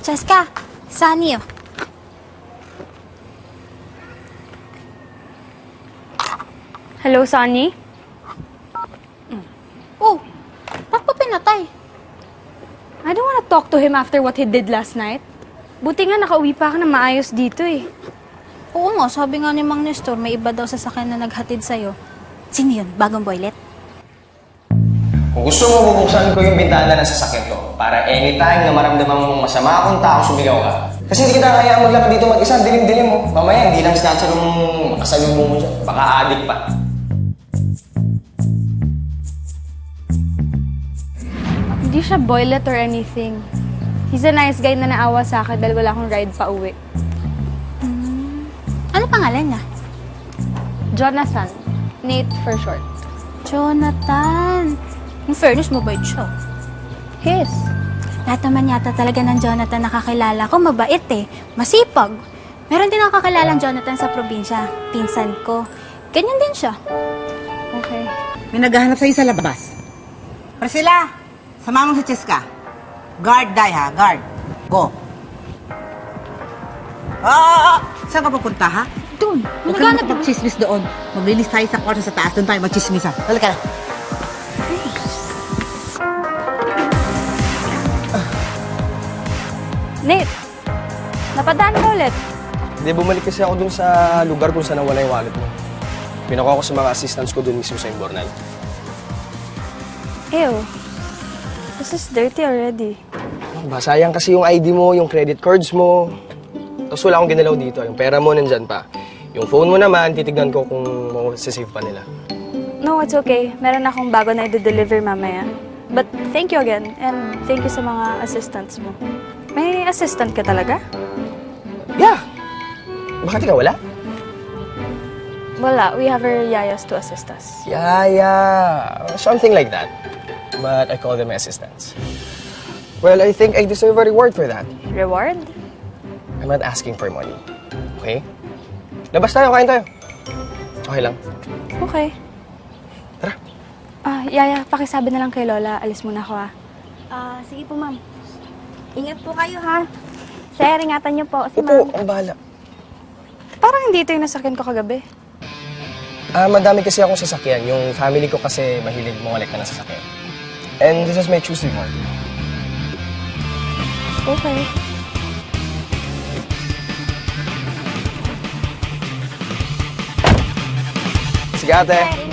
Cheska, Sunny oh. Hello, Sunny? Oh, ba't pa pinatay? I don't wanna talk to him after what he did last night. Buti nga nakauwi pa ka na maayos dito eh. Oo nga, sabi nga ni Mang Nestor, may iba daw sa sakyan na naghatid sa'yo. Sino yun? Bagong boylet? Kung gusto mo, bubuksan ko yung bintana ng sasakyan ko para anytime na maramdaman mong masama akong tao, sumigaw ka. Kasi hindi kita kaya maglakad dito mag-isa, dilim-dilim mo. Mamaya, hindi lang snatcher mong makasalubong mo dyan. Baka adik pa. Hindi siya boylet or anything. He's a nice guy na naawa sa akin dahil wala akong ride pa uwi. Ano pangalan niya? Jonathan. Nate for short. Jonathan. In fairness, mabait siya. His. Lahat naman yata talaga ng Jonathan nakakilala ko, mabait eh. Masipag. Meron din ako kakilalang Jonathan sa probinsya. Pinsan ko. Ganyan din siya. Okay. May naghahanap sa'yo sa labas. Priscilla, sama mo si Cheska. Guard, Day, ha? Guard. Go. Saan ka pupunta, ha? Doon. Huwag ka na magchismis doon. Maglilis tayo sa kwarto sa taas. Doon tayo magchismis, ha? Halika na. Nate, napadaan ka ulit. Hindi, bumalik kasi ako dun sa lugar kung saan nawala yung wallet mo. Pinakuha ko sa mga assistants ko dun mismo sa Imbornal. Ew. This is dirty already. Sayang kasi yung ID mo, yung credit cards mo. Tapos wala akong ginalaw dito. Yung pera mo nandyan pa. Yung phone mo naman, titignan ko kung masasave pa nila. No, it's okay. Meron akong bago na i-deliver mamaya. But thank you again. And thank you sa mga assistants mo. May assistant ka talaga? Yeah! Bakit ikaw wala? Wala. We have our yayas to assist us. Yeah. Something like that. But I call them my assistants. Well, I think I deserve a reward for that. Reward? I'm not asking for money. Okay? Labas tayo, kain tayo. Okay lang. Okay. Tara. Yaya, pakisabi na lang kay Lola. Alis muna ako, Sige po, ma'am. Ingat po kayo, ha? Sir, ingatan niyo po si Opo, ma'am. ang bahala. Parang hindi ito yung nasakyan ko kagabi. Madami kasi akong sasakyan. Yung family ko kasi mahilig mongolekta ng sasakyan. And this is my Tuesday morning. Okay. Sige ate. Sir,